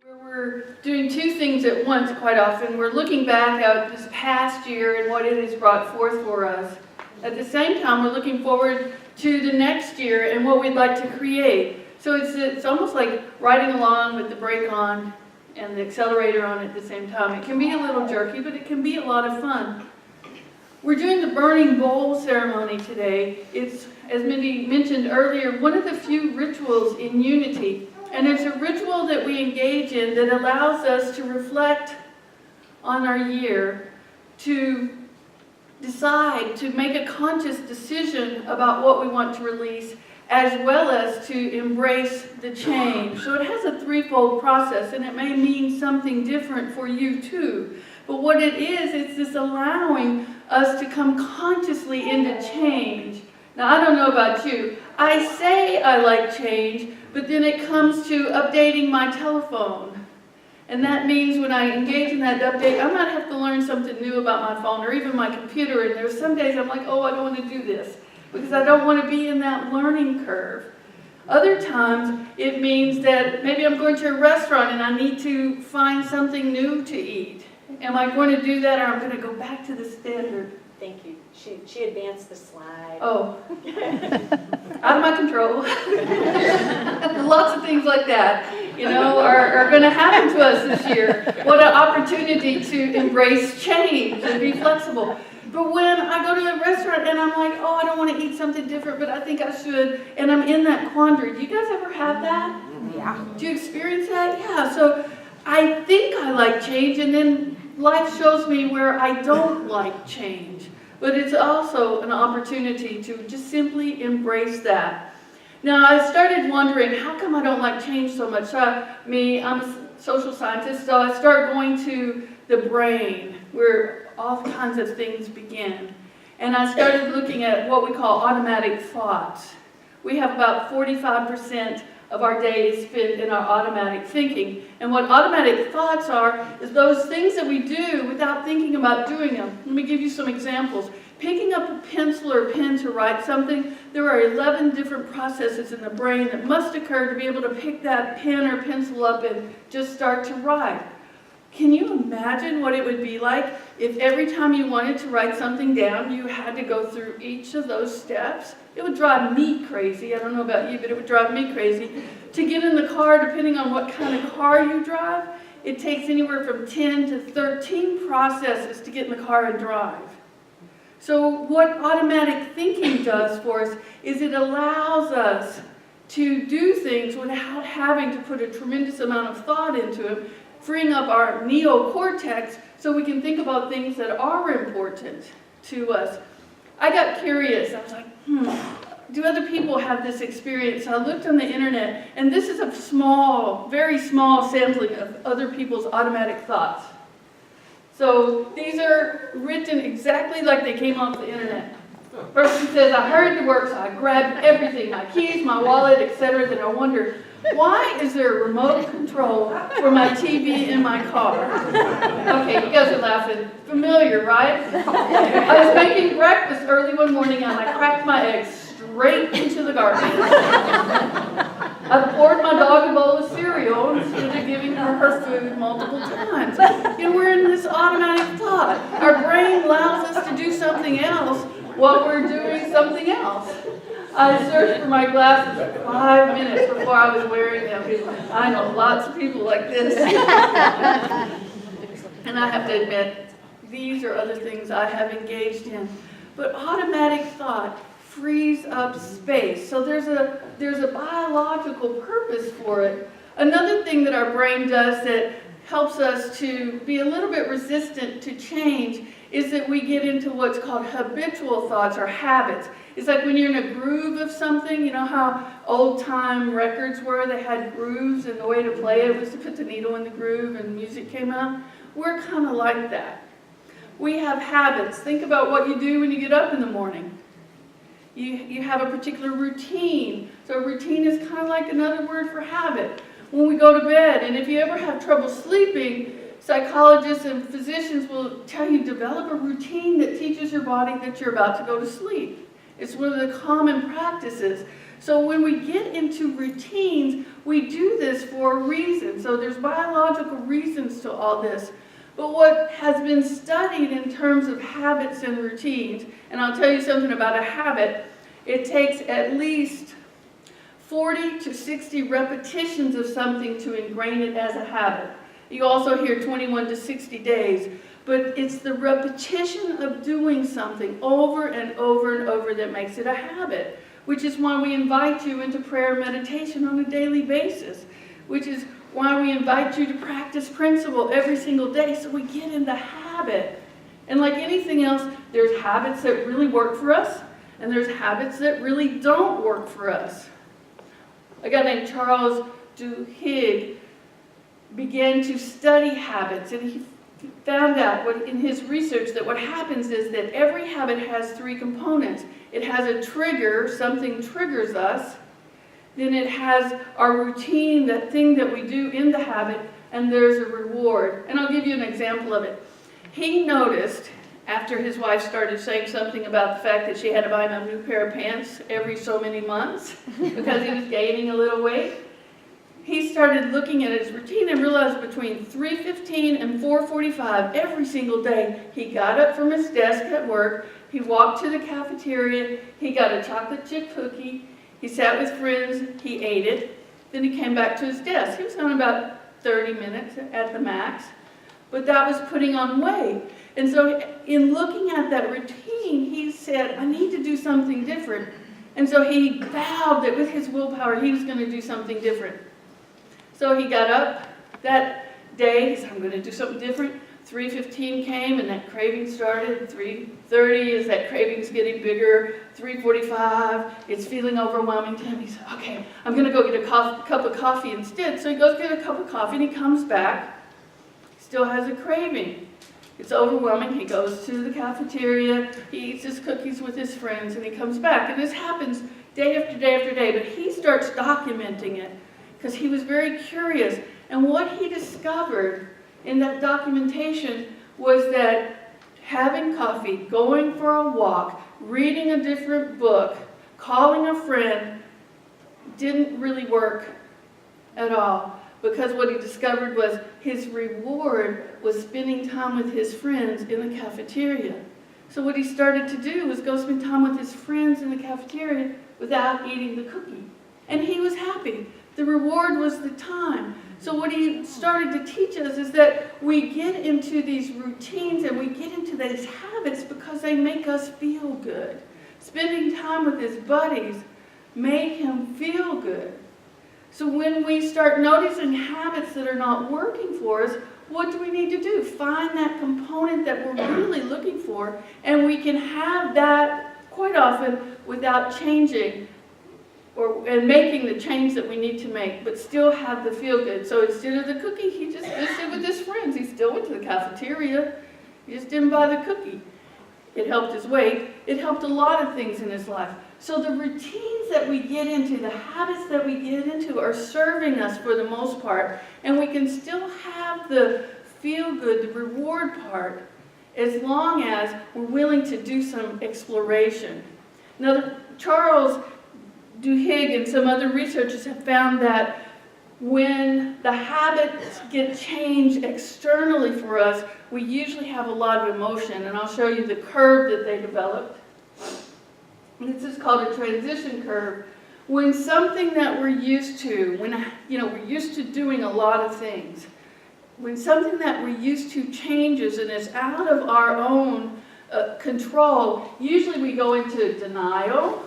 where we're doing two things at once quite often. We're looking back at this past year and what it has brought forth for us. At the same time, we're looking forward to the next year and what we'd like to create. So it's almost like riding along with the brake on and the accelerator on at the same time. It can be a little jerky, but it can be a lot of fun. We're doing the burning bowl ceremony today. It's, as Mindy mentioned earlier, one of the few rituals in Unity. And it's a ritual that we engage in that allows us to reflect on our year, to decide, to make a conscious decision about what we want to release, as well as to embrace the change. So it has a threefold process, and it may mean something different for you too. But what it is, it's this allowing us to come consciously into change. Now, I don't know about you. I say I like change, but then it comes to updating my telephone. And that means when I engage in that update, I might have to learn something new about my phone or even my computer. And there's some days I'm like, oh, I don't want to do this because I don't want to be in that learning curve. Other times, it means that maybe I'm going to a restaurant and I need to find something new to eat. Am I going to do that, or I'm going to go back to the standard? Thank you. She advanced the slide. Oh, out of my control. Lots of things like that, you know, are going to happen to us this year. What an opportunity to embrace change and be flexible. But when I go to a restaurant and I'm like, oh, I don't want to eat something different, but I think I should, and I'm in that quandary. Do you guys ever have that? Yeah. Do you experience that? Yeah. So I think I like change, and then life shows me where I don't like change. But it's also an opportunity to just simply embrace that. Now, I started wondering, how come I don't like change so much? I'm a social scientist, so I start going to the brain, where all kinds of things begin. And I started looking at what we call automatic thoughts. We have about 45% of our day is spent in our automatic thinking. And what automatic thoughts are is those things that we do without thinking about doing them. Let me give you some examples. Picking up a pencil or pen to write something, there are 11 different processes in the brain that must occur to be able to pick that pen or pencil up and just start to write. Can you imagine what it would be like if every time you wanted to write something down, you had to go through each of those steps? It would drive me crazy. I don't know about you, but it would drive me crazy. To get in the car, depending on what kind of car you drive, it takes anywhere from 10 to 13 processes to get in the car and drive. So what automatic thinking does for us is it allows us to do things without having to put a tremendous amount of thought into it, freeing up our neocortex so we can think about things that are important to us. I got curious. I was like, do other people have this experience? So I looked on the internet, and this is a small, very small sampling of other people's automatic thoughts. So these are written exactly like they came off the internet. Person says, I hurried to work, so I grabbed everything, my keys, my wallet, etc. Then I wondered, why is there a remote control for my TV in my car? Okay, you guys are laughing. Familiar, right? I was making breakfast early one morning and I cracked my eggs straight into the garbage. I poured my dog a bowl of cereal instead of giving her food multiple times. You know, we're in this automatic thought. Our brain allows us to do something else while we're doing something else. I searched for my glasses for 5 minutes before I was wearing them. I know lots of people like this. And I have to admit, these are other things I have engaged in. But automatic thought frees up space. So there's a biological purpose for it. Another thing that our brain does that helps us to be a little bit resistant to change is that we get into what's called habitual thoughts or habits. It's like when you're in a groove of something, you know how old-time records were? They had grooves, and the way to play it was to put the needle in the groove and music came out. We're kind of like that. We have habits. Think about what you do when you get up in the morning. You have a particular routine. So a routine is kind of like another word for habit. When we go to bed, and if you ever have trouble sleeping, psychologists and physicians will tell you develop a routine that teaches your body that you're about to go to sleep. It's one of the common practices. So when we get into routines, we do this for a reason. So there's biological reasons to all this. But what has been studied in terms of habits and routines, and I'll tell you something about a habit, it takes at least 40 to 60 repetitions of something to ingrain it as a habit. You also hear 21 to 60 days, but it's the repetition of doing something over and over and over that makes it a habit, which is why we invite you into prayer and meditation on a daily basis, which is why we invite you to practice principle every single day so we get in the habit. And like anything else, there's habits that really work for us, and there's habits that really don't work for us. A guy named Charles Duhigg began to study habits, and he found out in his research that what happens is that every habit has three components. It has a trigger, something triggers us. Then it has our routine, that thing that we do in the habit, and there's a reward. And I'll give you an example of it. He noticed, after his wife started saying something about the fact that she had to buy him a new pair of pants every so many months because he was gaining a little weight, he started looking at his routine and realized between 3:15 and 4:45 every single day, he got up from his desk at work, he walked to the cafeteria, he got a chocolate chip cookie, he sat with friends, he ate it, then he came back to his desk. He was gone about 30 minutes at the max, but that was putting on weight. And so in looking at that routine, he said, I need to do something different. And so he vowed that with his willpower, he was going to do something different. So he got up that day, he said, I'm going to do something different. 3:15 came and that craving started. 3:30 as that craving's getting bigger. 3:45, it's feeling overwhelming to him. He said, okay, I'm going to go get a cup of coffee instead. So he goes get a cup of coffee and he comes back. Still has a craving. It's overwhelming. He goes to the cafeteria, he eats his cookies with his friends, and he comes back. And this happens day after day after day, but he starts documenting it because he was very curious. And what he discovered in that documentation was that having coffee, going for a walk, reading a different book, calling a friend, didn't really work at all. Because what he discovered was his reward was spending time with his friends in the cafeteria. So what he started to do was go spend time with his friends in the cafeteria without eating the cookie. And he was happy. The reward was the time. So what he started to teach us is that we get into these routines and we get into these habits because they make us feel good. Spending time with his buddies made him feel good. So when we start noticing habits that are not working for us, what do we need to do? Find that component that we're really looking for, and we can have that quite often without changing and making the change that we need to make, but still have the feel good. So instead of the cookie, he just visited with his friends. He still went to the cafeteria. He just didn't buy the cookie. It helped his weight. It helped a lot of things in his life. So the routines that we get into, the habits that we get into are serving us for the most part, and we can still have the feel good, the reward part, as long as we're willing to do some exploration. Now, Charles Duhigg and some other researchers have found that when the habits get changed externally for us, we usually have a lot of emotion, and I'll show you the curve that they developed. This is called a transition curve. When something that we're used to, we're used to doing a lot of things. When something that we're used to changes and is out of our own control, usually we go into denial,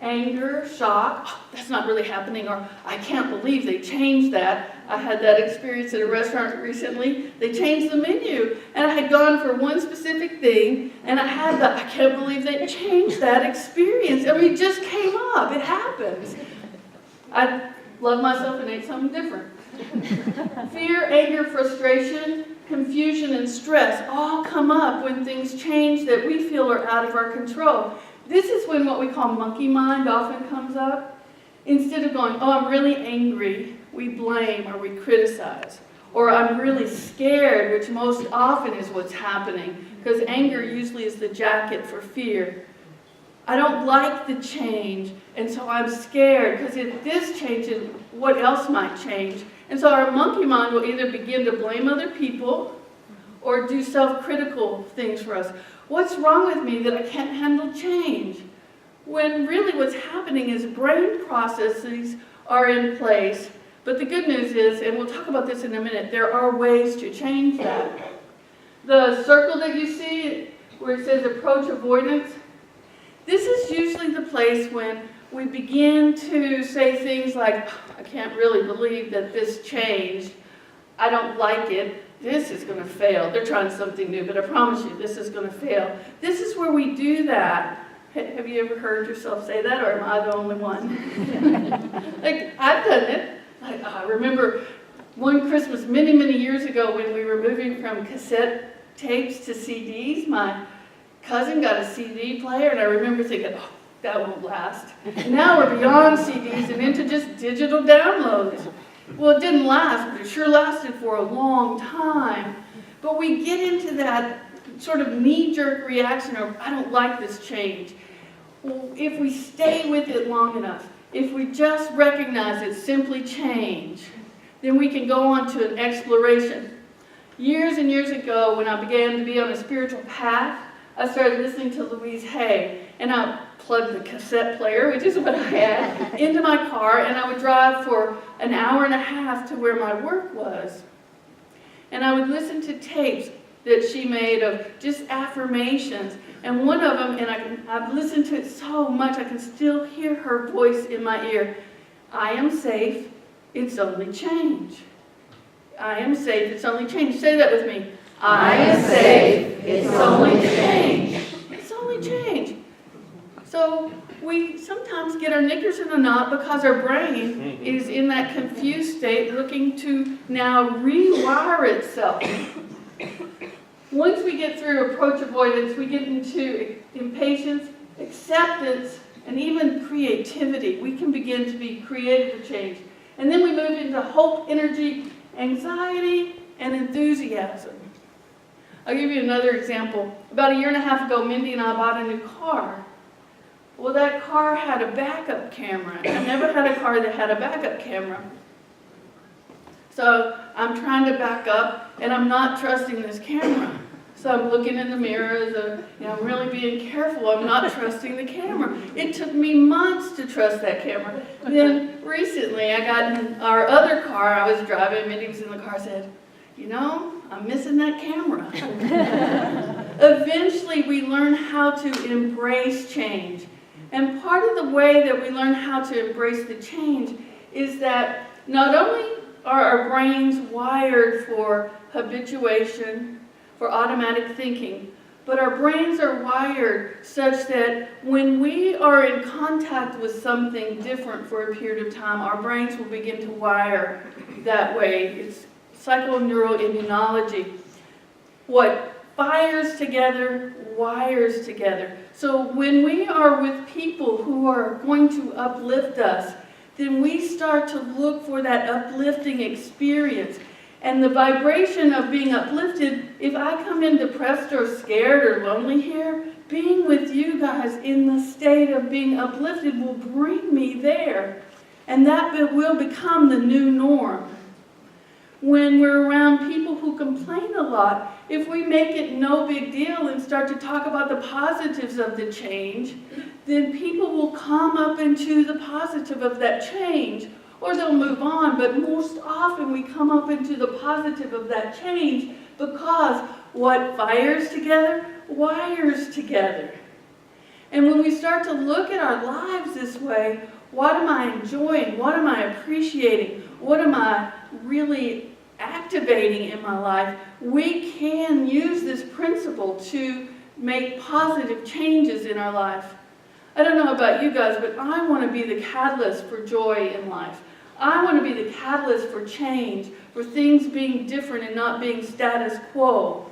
anger, shock, oh, that's not really happening, or I can't believe they changed that. I had that experience at a restaurant recently. They changed the menu, and I had gone for one specific thing, and I had I can't believe they changed that experience. I mean, it just came up. It happens. I loved myself and ate something different. Fear, anger, frustration, confusion, and stress all come up when things change that we feel are out of our control. This is when what we call monkey mind often comes up. Instead of going, oh, I'm really angry, we blame or we criticize. Or I'm really scared, which most often is what's happening, because anger usually is the jacket for fear. I don't like the change, and so I'm scared, because if this changes, what else might change? And so our monkey mind will either begin to blame other people or do self-critical things for us. What's wrong with me that I can't handle change? When really what's happening is brain processes are in place. But the good news is, and we'll talk about this in a minute, there are ways to change that. The circle that you see where it says approach avoidance, this is usually the place when we begin to say things like, I can't really believe that this changed. I don't like it. This is going to fail. They're trying something new, but I promise you, this is going to fail. This is where we do that. Have you ever heard yourself say that, or am I the only one? Like, I've done it. I remember one Christmas many, many years ago when we were moving from cassette tapes to CDs. My cousin got a CD player, and I remember thinking, oh, that won't last. Now we're beyond CDs and into just digital downloads. Well, it didn't last, but it sure lasted for a long time. But we get into that sort of knee-jerk reaction of, I don't like this change. Well, if we stay with it long enough, if we just recognize it's simply change, then we can go on to an exploration. Years and years ago, when I began to be on a spiritual path, I started listening to Louise Hay, and I plugged the cassette player, which is what I had, into my car, and I would drive for an hour and a half to where my work was. And I would listen to tapes that she made of just affirmations. And one of them, and I've listened to it so much, I can still hear her voice in my ear. I am safe, it's only change. I am safe, it's only change. Say that with me. I am safe, it's only change. It's only change. So we sometimes get our knickers in a knot because our brain is in that confused state looking to now rewire itself. Once we get through approach avoidance, we get into impatience, acceptance, and even creativity. We can begin to be creative to change. And then we move into hope, energy, anxiety, and enthusiasm. I'll give you another example. About a year and a half ago, Mindy and I bought a new car. Well, that car had a backup camera. I never had a car that had a backup camera. So I'm trying to back up, and I'm not trusting this camera. So I'm looking in the mirror, I'm really being careful. I'm not trusting the camera. It took me months to trust that camera. Then recently, I got in our other car. I was driving, Mindy was in the car, said, I'm missing that camera. Eventually, we learn how to embrace change. And part of the way that we learn how to embrace the change is that not only are our brains wired for habituation, for automatic thinking, but our brains are wired such that when we are in contact with something different for a period of time, our brains will begin to wire that way. It's psychoneuroimmunology. What fires together, wires together. So when we are with people who are going to uplift us, then we start to look for that uplifting experience. And the vibration of being uplifted, if I come in depressed or scared or lonely here, being with you guys in the state of being uplifted will bring me there. And that will become the new norm. When we're around people who complain a lot, if we make it no big deal and start to talk about the positives of the change, then people will come up into the positive of that change, or they'll move on. But most often we come up into the positive of that change because what fires together, wires together. And when we start to look at our lives this way, what am I enjoying? What am I appreciating? What am I really activating in my life? We can use this principle to make positive changes in our life. I don't know about you guys, but I want to be the catalyst for joy in life. I want to be the catalyst for change, for things being different and not being status quo.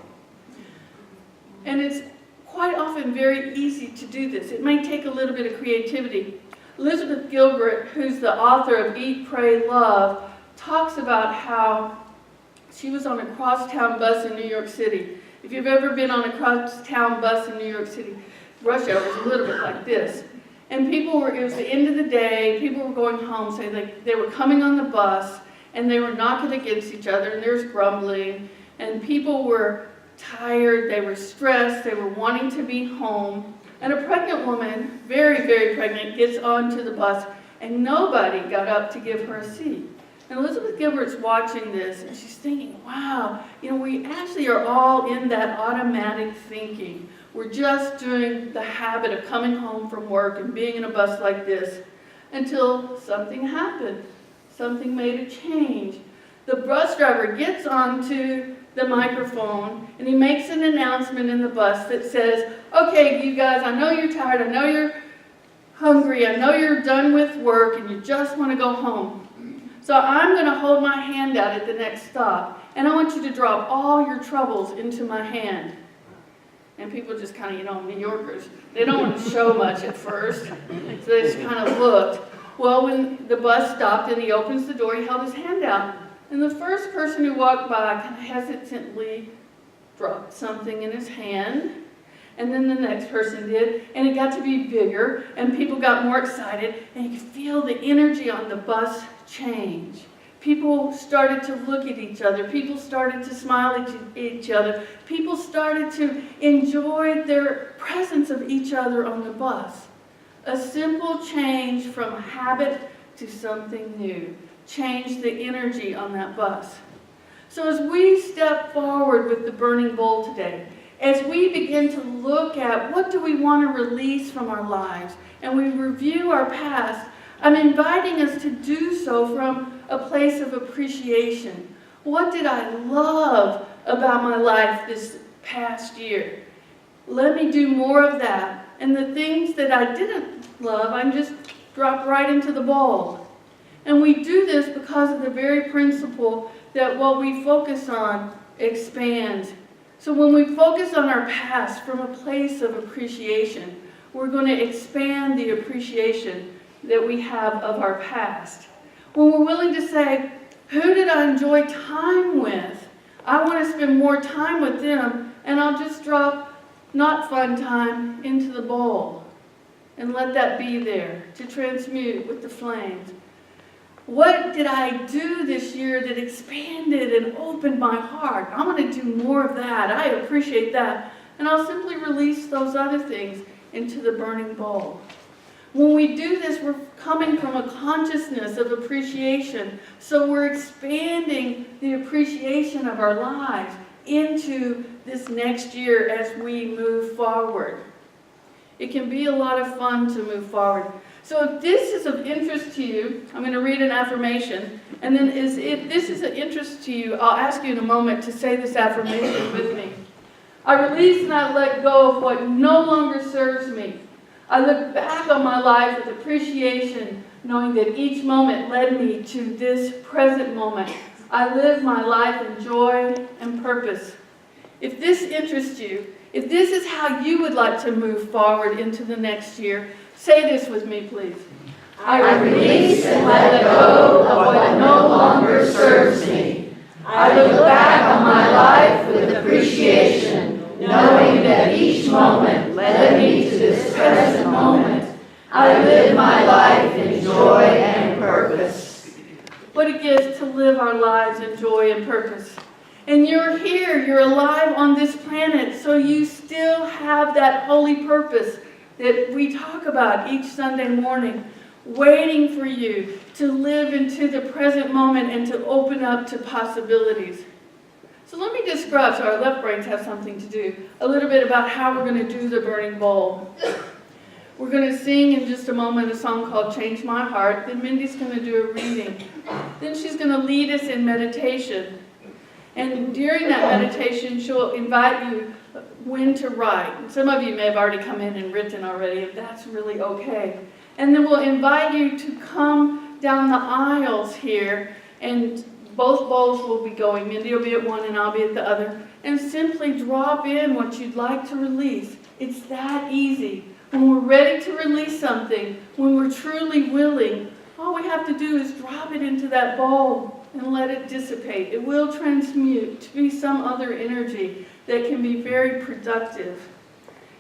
And it's quite often very easy to do this. It may take a little bit of creativity. Elizabeth Gilbert, who's the author of Eat, Pray, Love, talks about how she was on a crosstown bus in New York City. If you've ever been on a crosstown bus in New York City, rush hour was a little bit like this. And people were, it was the end of the day, people were going home, so they were coming on the bus, and they were knocking against each other, and there's grumbling, and people were tired, they were stressed, they were wanting to be home. And a pregnant woman, very, very pregnant, gets onto the bus, and nobody got up to give her a seat. And Elizabeth Gilbert's watching this, and she's thinking, wow, we actually are all in that automatic thinking. We're just doing the habit of coming home from work and being in a bus like this until something happened. Something made a change. The bus driver gets onto the microphone and he makes an announcement in the bus that says, okay, you guys, I know you're tired, I know you're hungry, I know you're done with work and you just want to go home. So I'm going to hold my hand out at the next stop, and I want you to drop all your troubles into my hand. And people just kind of, New Yorkers, they don't want to show much at first, so they just kind of looked. Well, when the bus stopped and he opens the door, he held his hand out. And the first person who walked by kind of hesitantly dropped something in his hand. And then the next person did, and it got to be bigger, and people got more excited, and you could feel the energy on the bus change. People started to look at each other. People started to smile at each other. People started to enjoy their presence of each other on the bus. A simple change from habit to something new changed the energy on that bus. So as we step forward with the burning bowl today, as we begin to look at what do we want to release from our lives, and we review our past, I'm inviting us to do so from a place of appreciation. What did I love about my life this past year? Let me do more of that. And the things that I didn't love, I just drop right into the bowl. And we do this because of the very principle that what we focus on expands. So when we focus on our past from a place of appreciation, we're going to expand the appreciation that we have of our past. When we're willing to say, who did I enjoy time with? I want to spend more time with them, and I'll just drop not fun time into the bowl and let that be there to transmute with the flames. What did I do this year that expanded and opened my heart? I want to do more of that. I appreciate that. And I'll simply release those other things into the burning bowl. When we do this, we're coming from a consciousness of appreciation. So we're expanding the appreciation of our lives into this next year as we move forward. It can be a lot of fun to move forward. So if this is of interest to you, I'm going to read an affirmation. And then if this is of interest to you, I'll ask you in a moment to say this affirmation with me. I release and I let go of what no longer serves me. I look back on my life with appreciation, knowing that each moment led me to this present moment. I live my life in joy and purpose. If this interests you, if this is how you would like to move forward into the next year, say this with me, please. I release and let go of what no longer serves me. I look back on my life with appreciation, knowing that each moment led me to this present moment. I live my life in joy and purpose. What a gift to live our lives in joy and purpose. And you're here, you're alive on this planet, so you still have that holy purpose that we talk about each Sunday morning, waiting for you to live into the present moment and to open up to possibilities. So let me describe, so our left brains have something to do, a little bit about how we're going to do the burning bowl. We're going to sing in just a moment a song called Change My Heart. Then Mindy's going to do a reading. Then she's going to lead us in meditation. And during that meditation, she'll invite you when to write. And some of you may have already come in and written already, and that's really okay. And then we'll invite you to come down the aisles here, and both bowls will be going. Mindy will be at one and I'll be at the other. And simply drop in what you'd like to release. It's that easy. When we're ready to release something, when we're truly willing, all we have to do is drop it into that bowl and let it dissipate. It will transmute to be some other energy that can be very productive.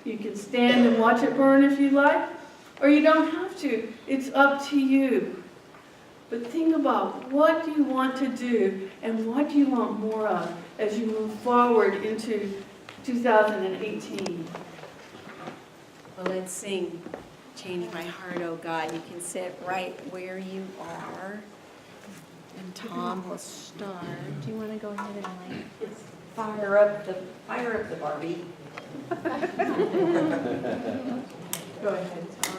You can stand and watch it burn if you like, or you don't have to. It's up to you. But think about what you want to do and what you want more of as you move forward into 2018. Well, let's sing Change My Heart, Oh God. You can sit right where you are. And Tom will start. Do you want to go ahead and like Fire up the Barbie. Go ahead, Tom.